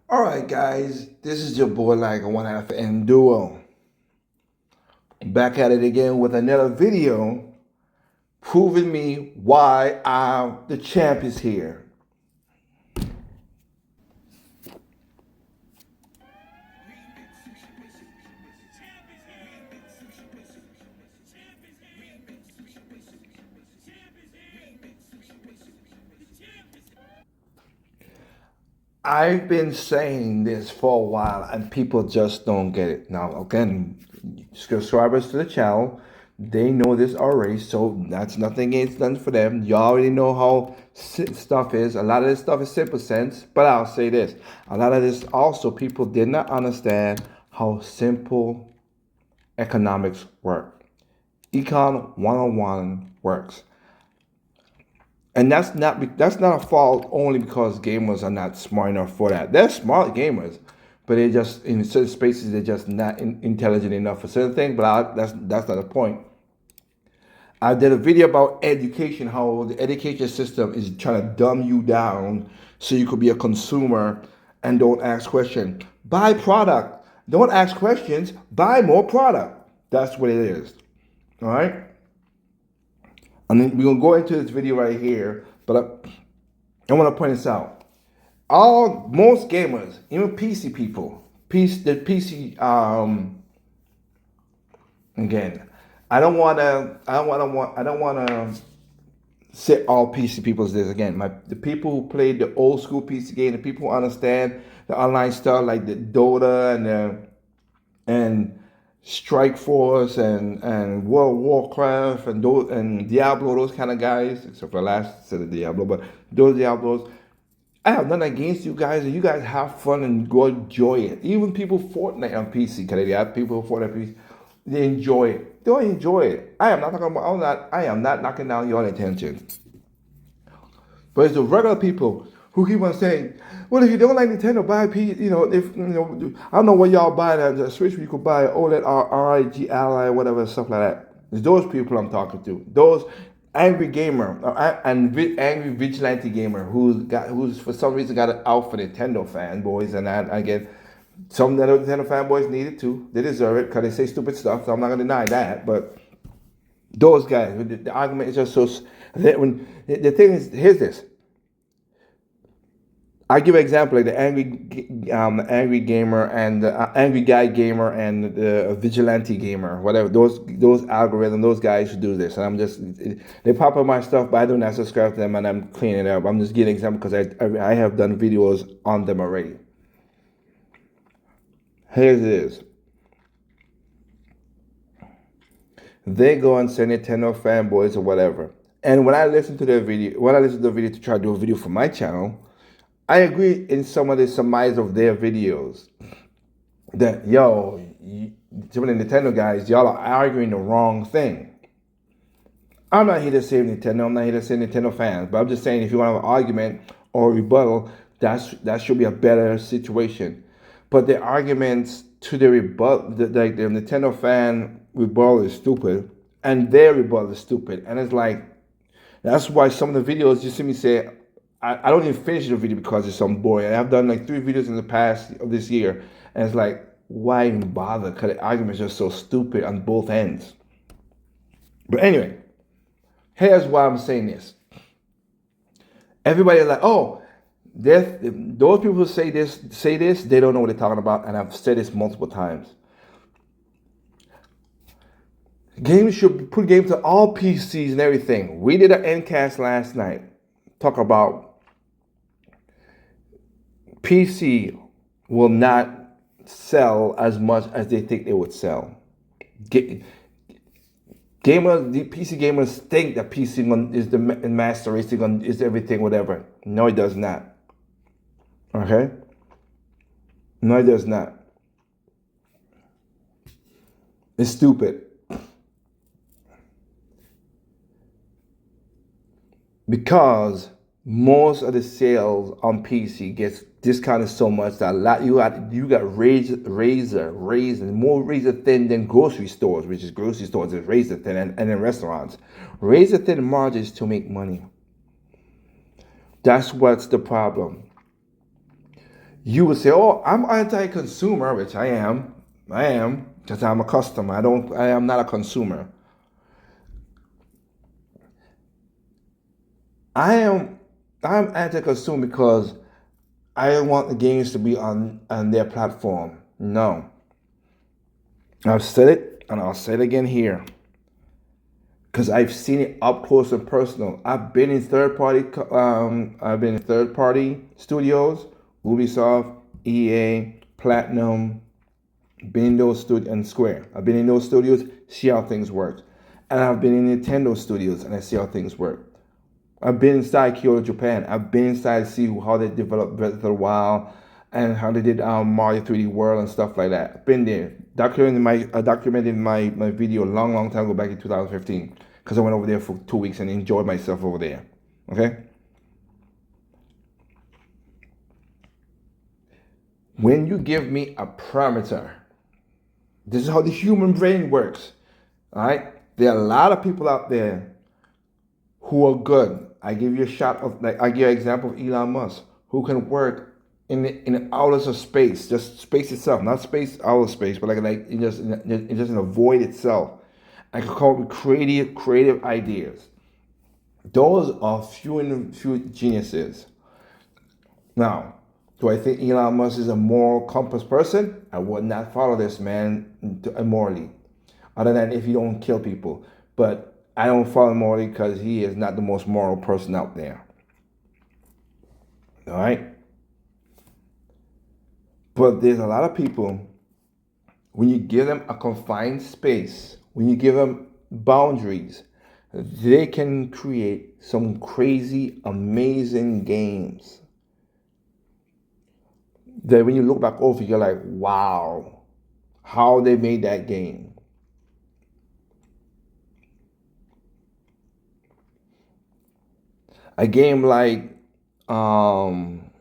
All right, guys, this is your boy like a one half and duo. Back at it again with another video proving me why the champ is here. I've been saying this for a while and people just don't get it. Now, again, subscribers to the channel, they know this already, so that's nothing against done for them. You already know how stuff is. A lot of this stuff is simple sense, but I'll say this. A lot of this also people did not understand how simple economics work. Econ 101 works. And that's not a fault only because gamers are not smart enough for that. They're smart gamers, but they just in certain spaces they're just not intelligent enough for certain things. But that's not the point. I did a video about education, how the education system is trying to dumb you down so you could be a consumer and don't ask questions. Buy product. Don't ask questions. Buy more product. That's what it is. All right. And then we're gonna go into this video right here, but I want to point this out. Most gamers, even PC people, the PC again. I don't wanna say all PC people is this again. The people who played the old school PC game, the people who understand the online stuff like the Dota and Strike Force and World of Warcraft and Diablo, those kind of guys, except for the last set of Diablo, but those Diablos, I have nothing against you guys, and you guys have fun and go enjoy it. Even people Fortnite on PC, because they have people who Fortnite PC, they enjoy it. They enjoy it. I am not knocking down your intention. But it's the regular people who keep on saying, "Well, if you don't like Nintendo, buy a P. I don't know what y'all buy the Switch. You could buy OLED, RIG Ally, whatever stuff like that." It's those people I'm talking to. Those angry gamer and angry vigilante gamer who's for some reason got it out for Nintendo fanboys, and I get some Nintendo fanboys need it too. They deserve it because they say stupid stuff. So I'm not gonna deny that, but those guys, the argument is just so. When the thing is, here's this. I give an example like the angry gamer and the angry guy gamer and the vigilante gamer, whatever. Those algorithms, those guys should do this. And I'm just they pop up my stuff, but I do not subscribe to them, and I'm cleaning it up. I'm just giving an example because I have done videos on them already. Here it is. They go and say Nintendo fanboys or whatever. And when I listen to the video to try to do a video for my channel, I agree in some of the surmise of their videos that some of the Nintendo guys, y'all are arguing the wrong thing. I'm not here to say Nintendo. I'm not here to say Nintendo fans, but I'm just saying if you want to have an argument or a rebuttal, that should be a better situation. But the arguments to the rebuttal, like the Nintendo fan rebuttal is stupid, and their rebuttal is stupid, and it's like that's why some of the videos you see me say I don't even finish the video because it's so boring. I've done like 3 videos in the past of this year, and it's like, why even bother? Because the argument's just so stupid on both ends. But anyway, here's why I'm saying this. Everybody's like, oh, those people who say this, they don't know what they're talking about, and I've said this multiple times. Games should put games to all PCs and everything. We did an endcast last night. Talk about PC will not sell as much as they think they would sell. The PC gamers think that PC is the master race, is everything, whatever. No, it does not. Okay? No, it does not. It's stupid. Because most of the sales on PC gets discounted so much that you got razor more razor thin than grocery stores, which is grocery stores is razor thin, and in restaurants, razor thin margins to make money. That's what's the problem. You would say, "Oh, I'm anti-consumer," which I am. I am because I'm a customer. I don't. I am not a consumer. I am. I'm anti-consumer because I don't want the games to be on their platform. No, I've said it and I'll say it again here because I've seen it up close and personal. I've been in third party studios, Ubisoft, EA, Platinum, been in those studios and Square. I've been in those studios, see how things work. And I've been in Nintendo studios and I see how things work. I've been inside Kyoto, Japan. I've been inside to see how they developed Breath of the Wild and how they did Mario 3D World and stuff like that. I've been there. I documented my video a long, long time ago, back in 2015, because I went over there for 2 weeks and enjoyed myself over there. Okay? When you give me a parameter, this is how the human brain works. All right? There are a lot of people out there who are good. I give you a shot of, like, I give you an example of Elon Musk, who can work in the outlets of space, just space itself, not space, outer space, but like in the void itself. I could come up with creative ideas. Those are few geniuses. Now, do I think Elon Musk is a moral compass person? I would not follow this man morally, other than if you don't kill people. But I don't follow him morally because he is not the most moral person out there. All right? But there's a lot of people, when you give them a confined space, when you give them boundaries, they can create some crazy, amazing games that when you look back over, you're like, wow, how they made that game. A game like, um,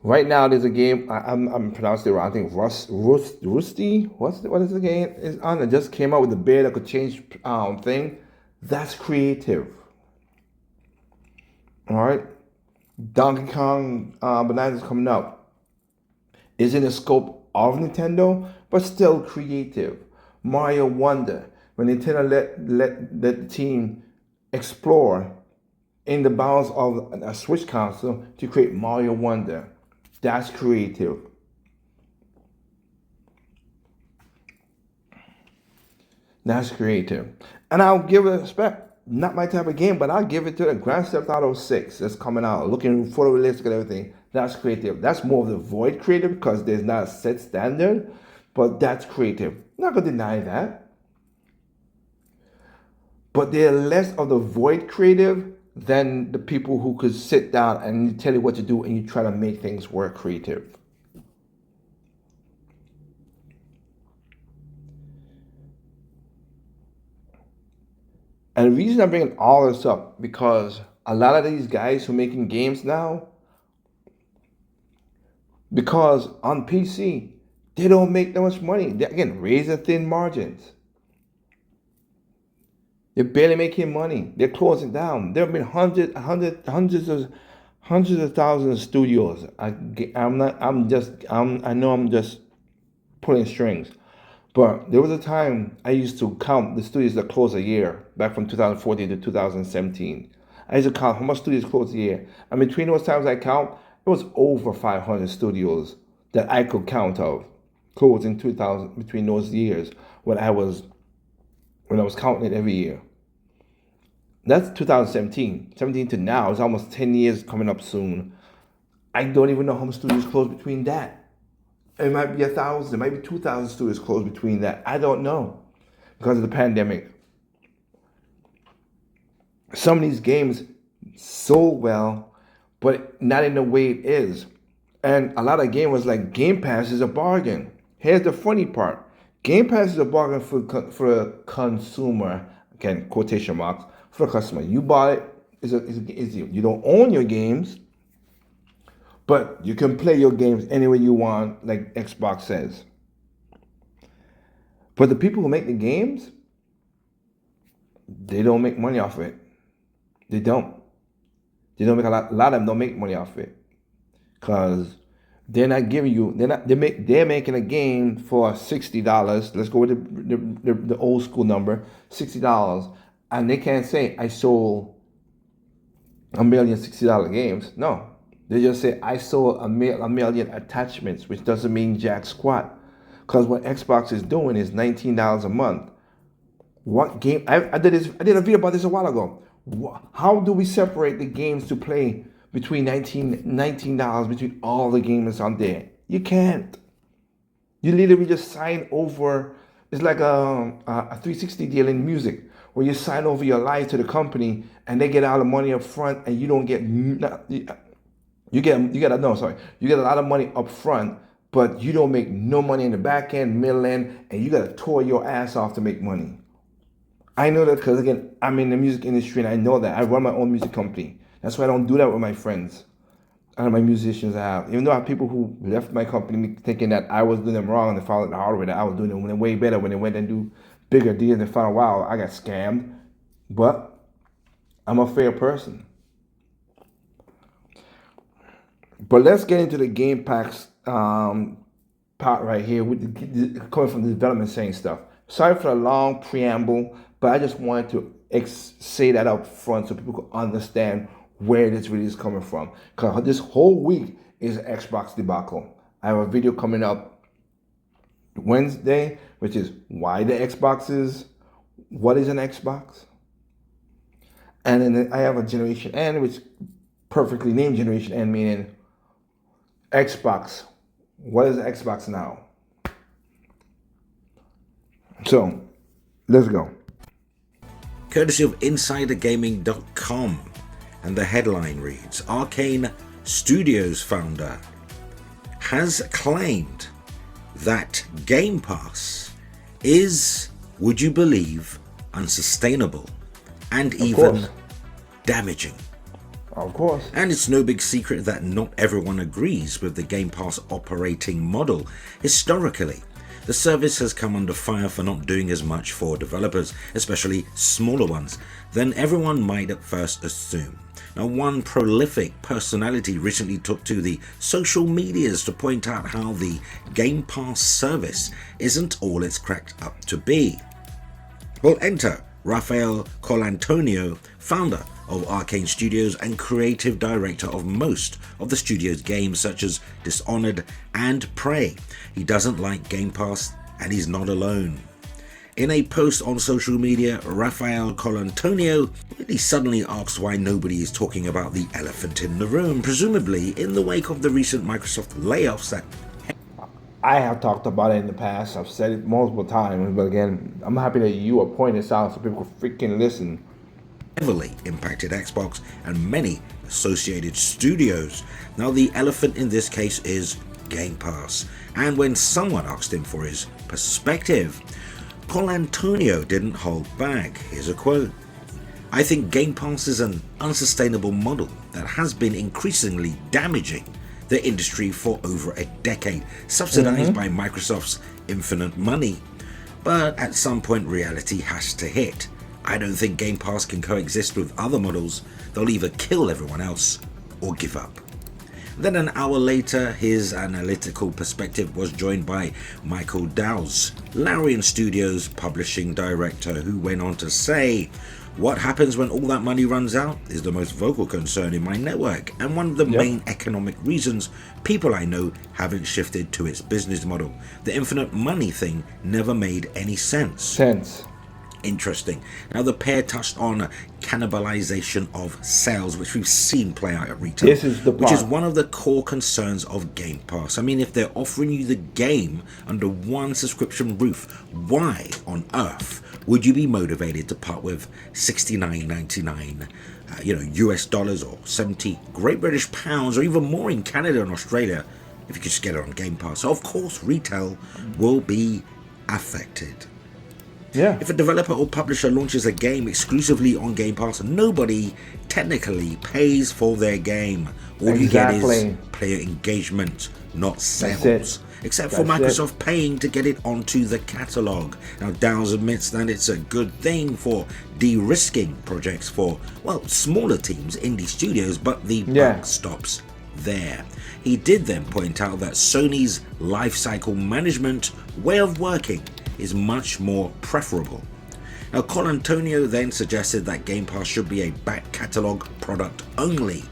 right now there's a game, I'm pronouncing it wrong, I think Rusty, what is the game is on? It just came out with the bear that could change thing. That's creative. All right? Donkey Kong Bananas coming out is in the scope of Nintendo, but still creative. Mario Wonder, when Nintendo let the team explore in the bounds of a Switch console to create Mario Wonder, that's creative. That's creative. And I'll give it respect. Not my type of game, but I'll give it to the Grand Theft Auto 6 that's coming out, looking photorealistic and everything. That's creative. That's more of the void creative because there's not a set standard, but that's creative. I'm not going to deny that. But there are less of the void creative than the people who could sit down and tell you what to do and you try to make things work creative. And the reason I'm bringing all this up because a lot of these guys who are making games now, because on PC they don't make that much money. They, again, razor thin margins. They're barely making money. They're closing down. There have been hundreds of thousands of studios. I'm not. I'm just. I know I'm just pulling strings. But there was a time I used to count the studios that closed a year, back from 2014 to 2017. I used to count how much studios closed a year. And between those times I count, it was over 500 studios that I could count of closed in 2000 between those years when I was counting it every year. That's 2017. 17 to now, it's almost 10 years coming up soon. I don't even know how many studios closed between that. It might be 1,000, it might be 2,000 studios closed between that. I don't know because of the pandemic. Some of these games sold well, but not in the way it is. And a lot of gamers like Game Pass is a bargain. Here's the funny part: Game Pass is a bargain for a consumer. Again, quotation marks for a customer. You buy it. You don't own your games, but you can play your games any way you want, like Xbox says. But the people who make the games, they don't make money off of it. They don't. They don't make a lot. A lot of them don't make money off it because they're not giving you. They're making a game for $60. Let's go with the old school number, $60, and they can't say I sold a million $60 games. No, they just say I sold a million attachments, which doesn't mean jack squat. Because what Xbox is doing is $19 a month. What game? I did this. I did a video about this a while ago. How do we separate the games to play between $19 between all the games on there? You can't. You literally just sign over. It's like a 360 deal in music, where you sign over your life to the company, and they get all the money up front, and you don't get. You get a lot of money up front, but you don't make no money in the back end, middle end, and you gotta toil your ass off to make money. I know that because, again, I'm in the music industry, and I know that. I run my own music company. That's why I don't do that with my friends and my musicians I have. Even though I have people who left my company thinking that I was doing them wrong, and they found out the hard way that I was doing them way better when they went and do bigger deals, and they found out, wow, I got scammed. But I'm a fair person. But let's get into the Game Pass part right here, coming from the development saying stuff. Sorry for the long preamble, but I just wanted to say that up front so people can understand where this really is coming from. Because this whole week is an Xbox debacle. I have a video coming up Wednesday, which is why the Xbox what is an Xbox? And then I have a Generation N, which perfectly named Generation N, meaning Xbox. What is Xbox now? So, let's go. Courtesy of InsiderGaming.com, and the headline reads, Arcane Studios founder has claimed that Game Pass is, would you believe, unsustainable and even damaging. Of course. And it's no big secret that not everyone agrees with the Game Pass operating model. Historically, the service has come under fire for not doing as much for developers, especially smaller ones, than everyone might at first assume. Now, one prolific personality recently took to the social medias to point out how the Game Pass service isn't all it's cracked up to be. Well, enter Rafael Colantonio, founder of Arcane Studios and creative director of most of the studio's games such as Dishonored and Prey. He doesn't like Game Pass, and he's not alone. In a post on social media, Rafael Colantonio really suddenly asks why nobody is talking about the elephant in the room, presumably in the wake of the recent Microsoft layoffs that I have talked about it in the past. I've said it multiple times, but again, I'm happy that you are pointing this out so people can freaking listen. Heavily impacted Xbox and many associated studios. Now, the elephant in this case is Game Pass, and when someone asked him for his perspective, Colantonio didn't hold back. Here's a quote. I think Game Pass is an unsustainable model that has been increasingly damaging the industry for over a decade, subsidized by Microsoft's infinite money. But at some point, reality has to hit. I don't think Game Pass can coexist with other models. They'll either kill everyone else or give up. Then an hour later, his analytical perspective was joined by Michael Dowse, Larian Studios publishing director, who went on to say, what happens when all that money runs out is the most vocal concern in my network, and one of the main economic reasons people I know haven't shifted to its business model. The infinite money thing never made any sense. Interesting. Now, the pair touched on cannibalization of sales, which we've seen play out at retail, which is one of the core concerns of Game Pass. I mean, if they're offering you the game under one subscription roof, why on earth would you be motivated to part with $69.99 US dollars, or 70 Great British pounds, or even more in Canada and Australia if you could just get it on Game Pass? So of course retail will be affected. If a developer or publisher launches a game exclusively on Game Pass, nobody technically pays for their game. All you get is player engagement, not sales. Except for Microsoft paying to get it onto the catalog. Now, Dowse admits that it's a good thing for de-risking projects for, well, smaller teams, indie studios, but the buck stops there. He did then point out that Sony's lifecycle management way of working is much more preferable. Now, Colantonio then suggested that Game Pass should be a back catalogue product only.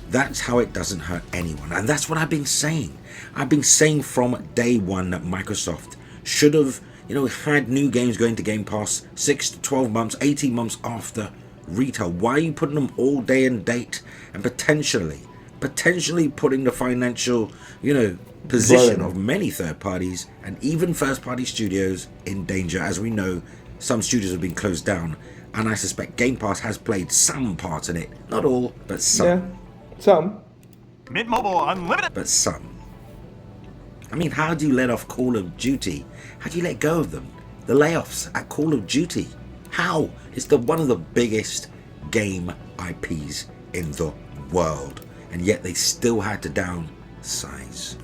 That's how it doesn't hurt anyone, and that's what I've been saying. I've been saying from day one that Microsoft should have, had new games going to Game Pass 6 to 12 months, 18 months after retail. Why are you putting them all day and date and potentially putting the financial, position of many third parties and even first party studios in danger? As we know, some studios have been closed down, and I suspect Game Pass has played some part in it. Not all, but some. Yeah, some. Mint Mobile Unlimited. But some. I mean, how do you let off Call of Duty? How do you let go of them? The layoffs at Call of Duty. How? It's one of the biggest game IPs in the world, and yet they still had to downsize.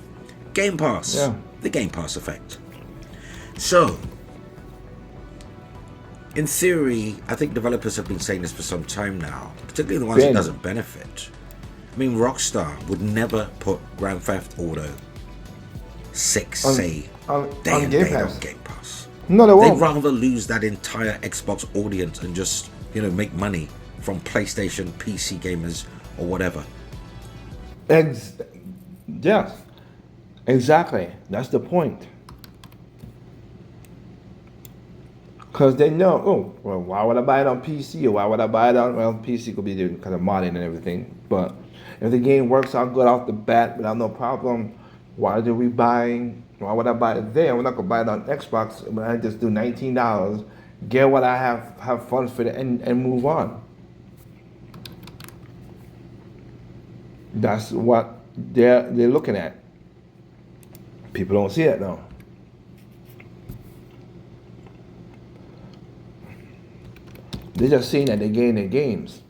Game Pass. Yeah. The Game Pass effect. So, in theory, I think developers have been saying this for some time now, particularly the ones it doesn't benefit. I mean, Rockstar would never put Grand Theft Auto 6, day and day on Game Pass. No, they won't. They'd rather lose that entire Xbox audience and just, make money from PlayStation, PC gamers, or whatever. Yes, exactly. That's the point. Because they know, why would I buy it on PC? Or why would I buy it on, PC could be different because of modding and everything. But if the game works out good off the bat without no problem, why would I buy it there? I'm not going to buy it on Xbox when I just do $19, get what I have fun for it, and move on. That's what they're looking at. People don't see it though. They're just seeing that they gain their games.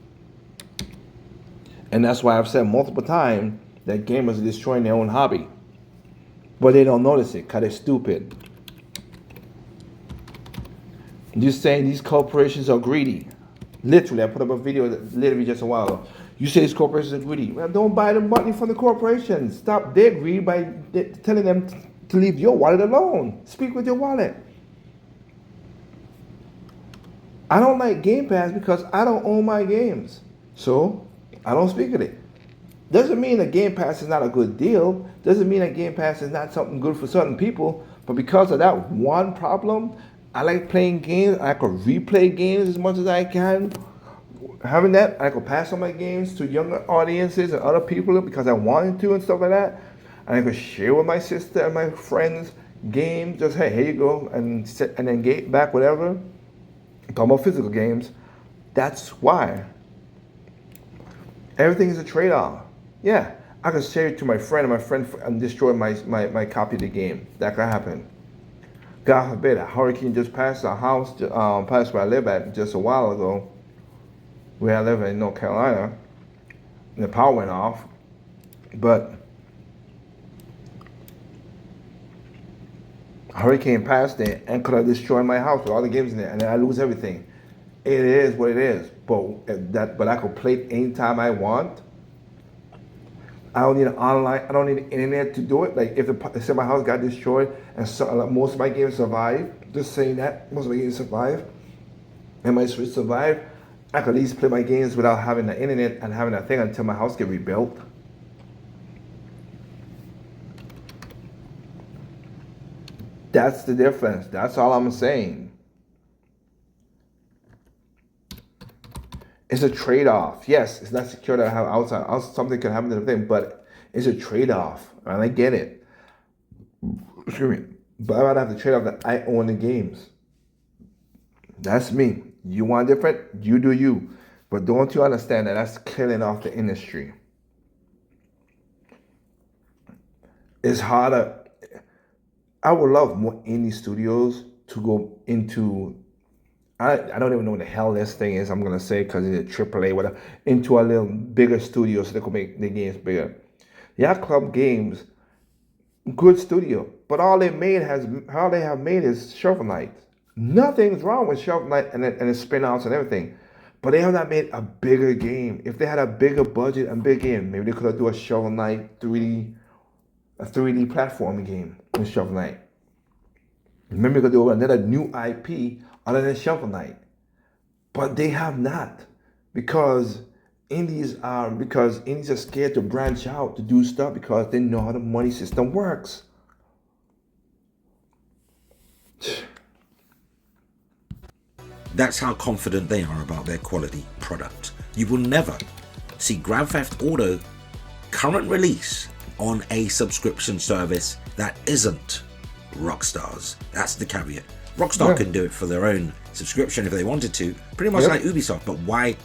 And that's why I've said multiple times that gamers are destroying their own hobby. But they don't notice it because they're stupid. You're saying these corporations are greedy. Literally, I put up a video literally just a while ago. You say these corporations are greedy. Well, don't buy the money from the corporations. Stop their greed by telling them to leave your wallet alone. Speak with your wallet. I don't like Game Pass because I don't own my games. So, I don't speak of it. Doesn't mean that Game Pass is not a good deal. Doesn't mean that Game Pass is not something good for certain people. But because of that one problem, I like playing games. I could replay games as much as I can. Having that, I could pass on my games to younger audiences and other people because I wanted to and stuff like that. And I could share with my sister and my friends games. Just, hey, here you go. And then get back whatever. Talking about physical games. That's why. Everything is a trade-off. Yeah, I could share it to my friend and destroy my copy of the game. That could happen. God forbid, a hurricane just passed our house, passed where I live at just a while ago. Where I live in North Carolina. And the power went off. But a hurricane passed there and could have destroyed my house with all the games in there, and then I lose everything. It is what it is. But I could play it anytime I want. I don't need I don't need the internet to do it. Like if my house got destroyed and most of my games survived, just saying that, most of my games survived, and my Switch survived, I could at least play my games without having the internet and having that thing until my house get rebuilt. That's the difference. That's all I'm saying. It's a trade-off. Yes, it's not secure to have outside. Something can happen to the thing, but it's a trade-off, and I get it. Excuse me, but I rather have the trade-off that I own the games. That's me. You want different? You do you. But don't you understand that that's killing off the industry? It's harder. I would love more indie studios to go into. I don't even know what the hell this thing is. I'm gonna say because it's a AAA, whatever. Into a little bigger studio so they can make the games bigger. Yacht Club Games, good studio, but all they have made is Shovel Knight. Nothing's wrong with Shovel Knight and the spin-offs and everything, But they have not made a bigger game. If they had a bigger budget and big game, maybe they could have do a Shovel Knight 3D, a 3D platforming game with Shovel Knight. Maybe they could do another new IP other than Shovel Knight. But they have not, because indies are scared to branch out to do stuff because they know how the money system works. That's how confident they are about their quality product. You will never see Grand Theft Auto current release on a subscription service that isn't Rockstar's. That's the caveat. Rockstar can do it for their own subscription if they wanted to, pretty much like Ubisoft, but why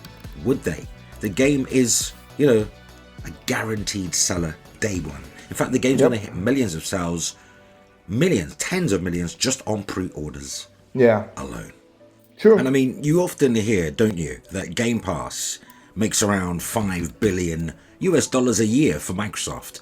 would they? The game is, a guaranteed seller day one. In fact, the game's going to hit millions of sales, millions, tens of millions, just on pre-orders alone. True. And I mean, you often hear, don't you, that Game Pass makes around $5 billion a year for Microsoft.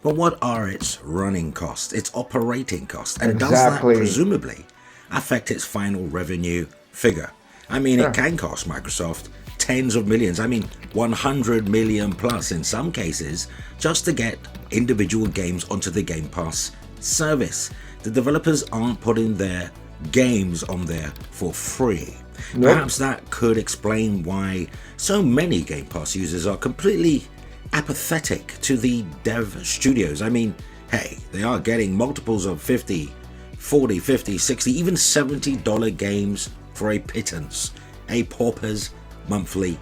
But what are its running costs, its operating costs? And does that presumably affect its final revenue figure? I mean, it can cost Microsoft tens of millions. I mean, 100 million plus in some cases, just to get individual games onto the Game Pass service. The developers aren't putting their games on there for free. Perhaps that could explain why so many Game Pass users are completely apathetic to the dev studios. I mean, hey, they are getting multiples of $50, $40, $50, $60, even $70 games for a pittance, a pauper's monthly.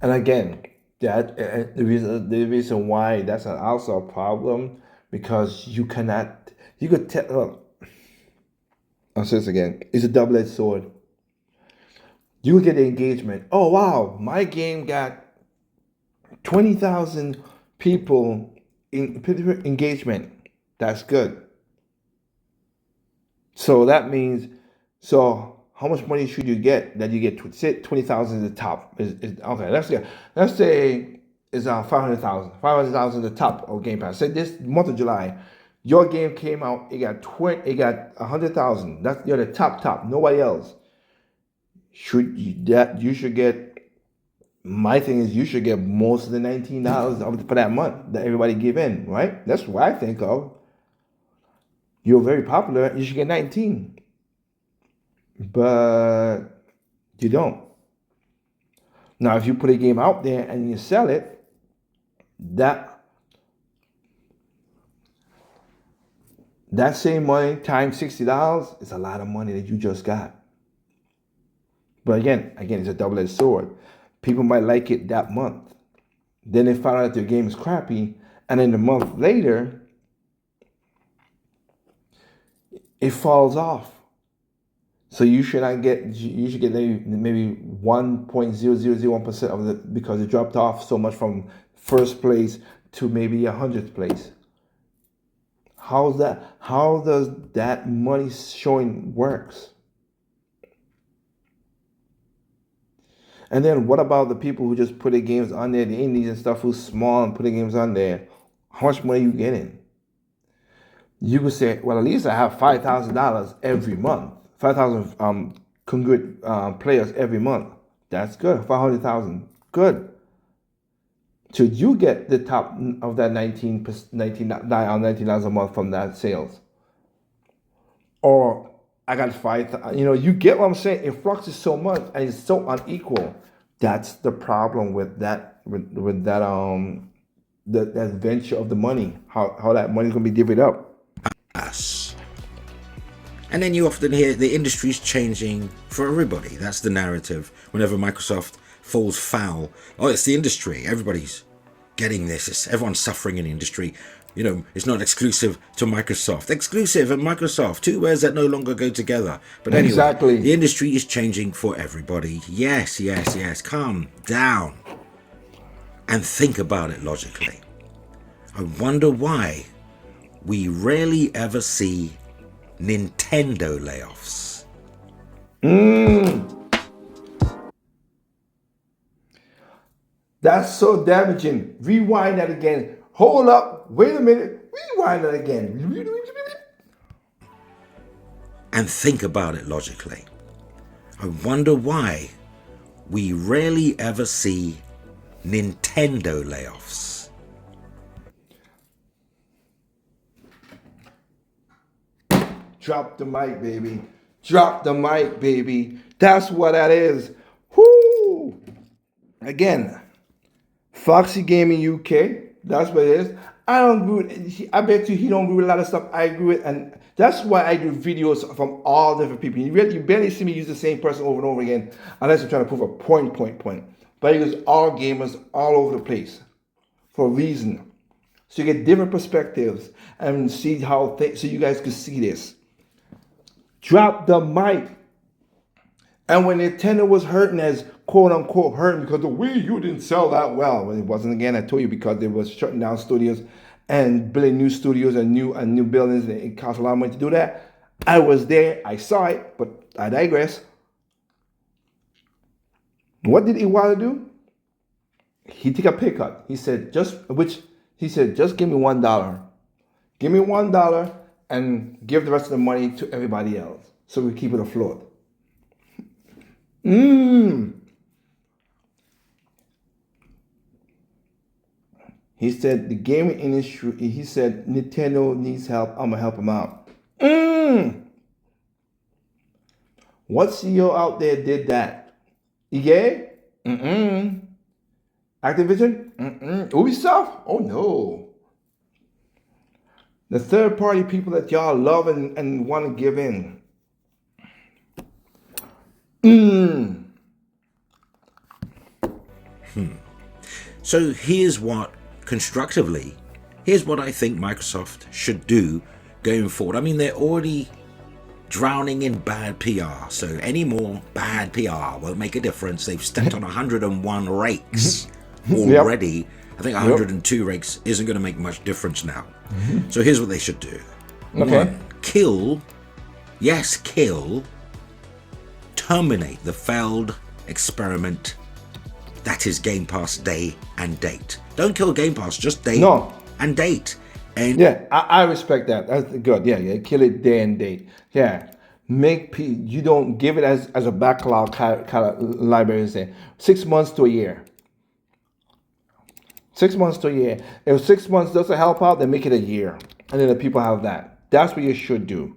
And again, that the reason why that's also a problem, because you could tell. I'll say this again. It's a double-edged sword. You get the engagement. Oh wow, my game got 20,000 people in engagement. That's good. So that means, how much money should you get that you get 20,000 at the top? Okay, let's say it's 500,000. 500,000 at the top of Game Pass. Say this month of July, your game came out, it got 100,000. You're the top, nobody else. You should get. My thing is, you should get most of the $19 for that month that everybody give in, right? That's what I think of. You're very popular, you should get 19. But you don't. Now, if you put a game out there and you sell it, that same money times $60 is a lot of money that you just got. But again, it's a double-edged sword. People might like it that month. Then they find out that their game is crappy, and then a month later, it falls off. So you should get maybe 1.0001% of the, because it dropped off so much from first place to maybe 100th place. How does that money showing works? And then what about the people who just put their games on there, the indies and stuff who's small and putting games on there? How much money are you getting? You could say, well, at least I have $5,000 every month. 5,000 congruent players every month. That's good. 500,000. Good. Should you get the top of that $19 a month from that sales? Or I got 5,000. You get what I'm saying? It fluctuates so much and it's so unequal. That's the problem with that. With that that venture of the money. How that money is gonna be divvied up. Us. And then you often hear the industry's changing for everybody. That's the narrative. Whenever Microsoft falls foul, it's the industry. Everybody's getting this. Everyone's suffering in the industry. It's not exclusive to Microsoft. Exclusive and Microsoft, two words that no longer go together. But anyway, exactly. The industry is changing for everybody. Yes. Calm down and think about it logically. I wonder why we rarely ever see Nintendo layoffs. That's so damaging. Rewind that again. Hold up. Wait a minute. Rewind that again. And think about it logically. I wonder why we rarely ever see Nintendo layoffs. Drop the mic, baby. Drop the mic, baby. That's what that is. Whoo! Again, Foxy Gaming UK. That's what it is. I don't agree with, I bet you he don't agree with a lot of stuff I agree with, and that's why I do videos from all different people. You barely see me use the same person over and over again, unless I'm trying to prove a point. But I use all gamers all over the place for a reason. So you get different perspectives and see how so you guys can see this. Drop the mic. And when Nintendo was hurting, as quote unquote hurting because the Wii U didn't sell that well, it wasn't, again, I told you, because they was shutting down studios and building new studios and new buildings, and it cost a lot of money to do that. I was there, I saw it, but I digress. What did Iwata do? He took a pay cut. He said, just give me $1. Give me $1 and give the rest of the money to everybody else so we keep it afloat. He said the gaming industry, he said Nintendo needs help, I'm gonna help him out. What CEO out there did that? EA? Activision? Ubisoft? Oh no. The third party people that y'all love and want to give in. So here's what I think Microsoft should do going forward. I mean, they're already drowning in bad PR, so any more bad PR won't make a difference. They've stepped on 101 rakes already. Yep. I think 102 rakes isn't going to make much difference now. So here's what they should do. Okay. One, terminate the failed experiment that is Game Pass day and date. Don't kill Game Pass, just day and date. And yeah, I respect that. That's good. Yeah, kill it day and date. Yeah, you don't give it as a backlog kind of library. Say 6 months to a year. 6 months to a year. If 6 months doesn't help out, then make it a year, and then the people have that. That's what you should do.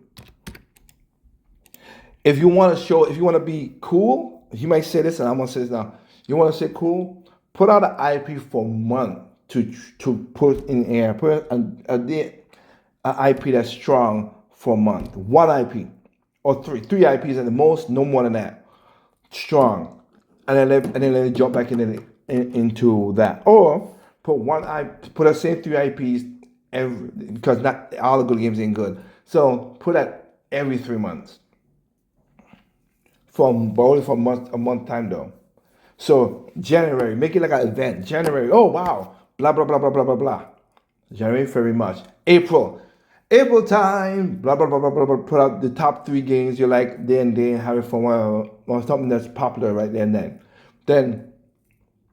If you want to be cool, you might say this, and I'm gonna say this now. You want to say cool? Put out an IP for a month to put in air. Put an IP that's strong for a month. One IP or three IPs at the most, no more than that. Strong, and then let it jump back into that. Or put the same 3 IPs because not all the good games ain't good. So put that every 3 months. Only for a month time though. So January, make it like an event. January, oh wow, blah blah blah blah blah blah blah. January, very much. April time, blah blah blah blah blah blah. Put out the top 3 games you like, then have it for or something that's popular right there and then. Then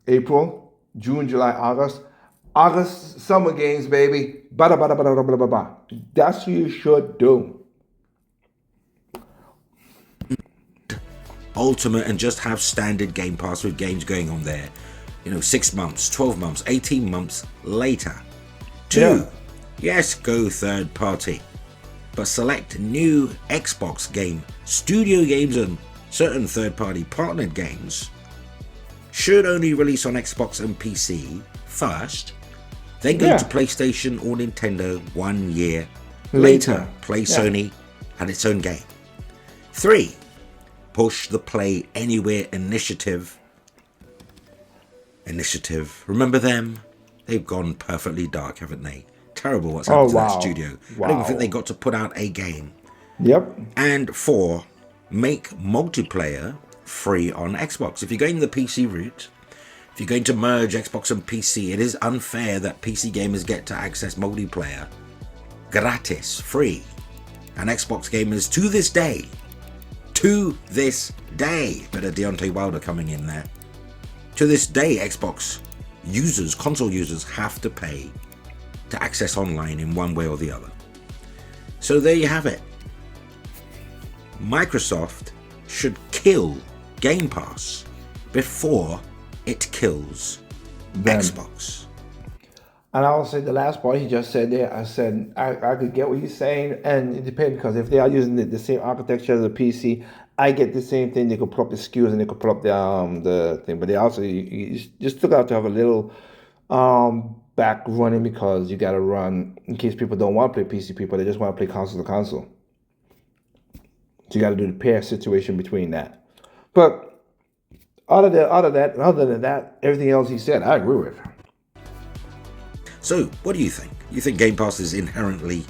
April, June, July, August, summer games, baby. Blah blah blah blah blah blah blah. That's what you should do. Ultimate and just have standard Game Pass with games going on there, 6 months, 12 months, 18 months later. 2, yes, go third party, but select new Xbox game, studio games and certain third party partnered games should only release on Xbox and PC first, then go to PlayStation or Nintendo 1 year later. Play Sony and its own game. 3, push the Play Anywhere initiative. Remember them? They've gone perfectly dark, haven't they? Terrible what's happened to that studio. I don't even think they got to put out a game. Yep. And 4, make multiplayer free on Xbox. If you're going the PC route, if you're going to merge Xbox and PC, it is unfair that PC gamers get to access multiplayer gratis, free. And Xbox gamers to this day, better Deontay Wilder coming in there. To this day, Xbox users, console users, have to pay to access online in one way or the other. So there you have it. Microsoft should kill Game Pass before it kills Them. Xbox. And I will say the last part he just said there, I said I could get what he's saying, and it depends because if they are using the same architecture as a PC, I get the same thing. They could put up the SKUs and they could put up the thing, but they also you just still have to have a little back running because you got to run in case people don't want to play PC, people they just want to play console to console. So you got to do the pair situation between that. But other than that, everything else he said, I agree with. So, what do you think? You think Game Pass is inherently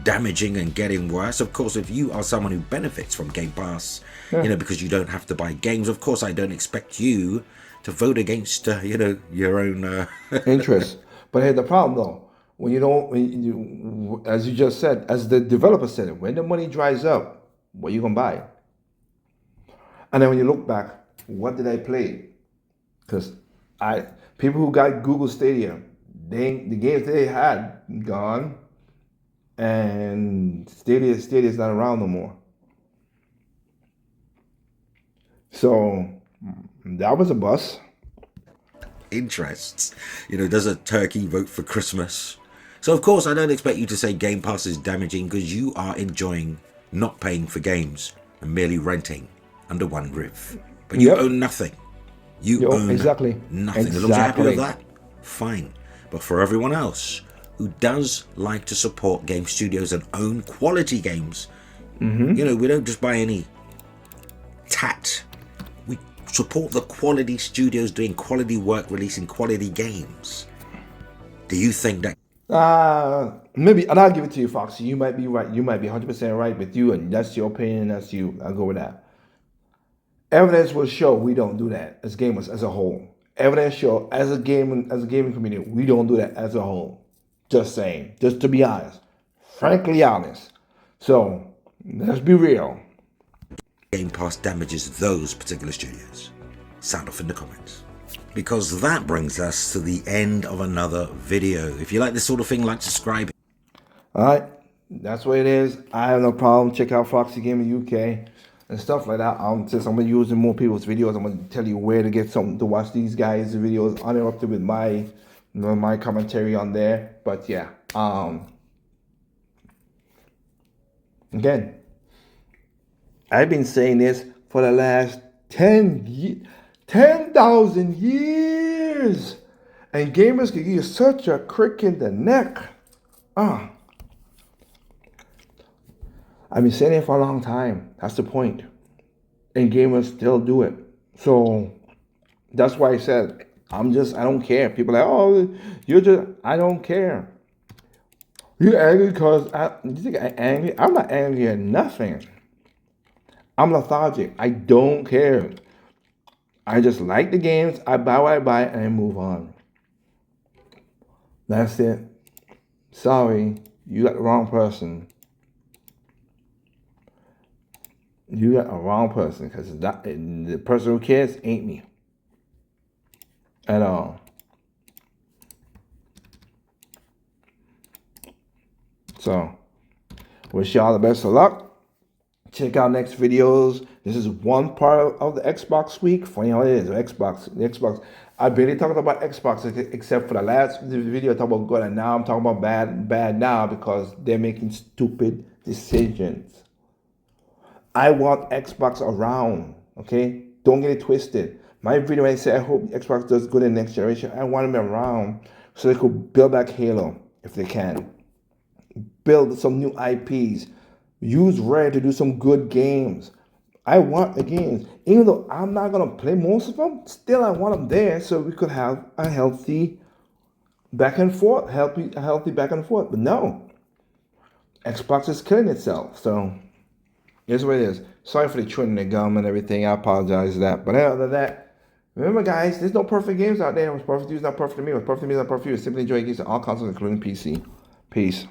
damaging and getting worse? Of course, if you are someone who benefits from Game Pass, because you don't have to buy games, of course, I don't expect you to vote against, your own interest. But here's the problem, though. When you don't, as you just said, as the developer said, when the money dries up, what are you gonna buy? And then when you look back, what did I play? Because people who got Google Stadia, the games they had gone, and Stadia is not around no more. So that was a bust. Interests. Does a turkey vote for Christmas? So of course I don't expect you to say Game Pass is damaging because you are enjoying not paying for games and merely renting under one roof. But you own nothing. You own exactly nothing. As long as you're happy with that, fine. But for everyone else who does like to support game studios and own quality games, we don't just buy any tat. We support the quality studios doing quality work, releasing quality games. Do you think that? Maybe, and I'll give it to you, Foxy. You might be right. You might be 100% right with you, and that's your opinion. That's you. I'll go with that. Evidence will show we don't do that as gamers as a whole. Evidence show as a gaming community, we don't do that as a whole. Just saying. Just to be honest. Frankly honest. So let's be real. Game Pass damages those particular studios? Sound off in the comments. Because that brings us to the end of another video. If you like this sort of thing, like, subscribe. Alright. That's what it is. I have no problem. Check out Foxy Gaming UK and stuff like that. Since I'm using more people's videos, I'm gonna tell you where to get something to watch these guys' videos uninterrupted with my my commentary on there. But yeah, again, I've been saying this for the last 10,000 years, and gamers can give you such a crick in the neck. I've been saying it for a long time. That's the point. And gamers still do it. So that's why I said, I don't care. People are like, I don't care. You're angry because you think I'm angry? I'm not angry at nothing. I'm lethargic. I don't care. I just like the games. I buy what I buy and I move on. That's it. Sorry, you got the wrong person. You got a wrong person because the person who cares ain't me at all. So, wish y'all the best of luck. Check out next videos. This is one part of the Xbox week. Funny how it is, the Xbox. I barely talked about Xbox except for the last video I talked about good, and now I'm talking about bad now because they're making stupid decisions. I want Xbox around, okay? Don't get it twisted. My video, I say I hope Xbox does good in the next generation. I want them around so they could build back Halo if they can. Build some new IPs. Use Rare to do some good games. I want the games. Even though I'm not going to play most of them, still I want them there so we could have a healthy back and forth. A healthy back and forth. But no. Xbox is killing itself, so... here's what it is. Sorry for the chewing the gum and everything. I apologize for that. But other than that, remember, guys, there's no perfect games out there. What's perfect to you is not perfect to me. What's perfect to me is not perfect to you. Simply enjoy games on all consoles, including PC. Peace.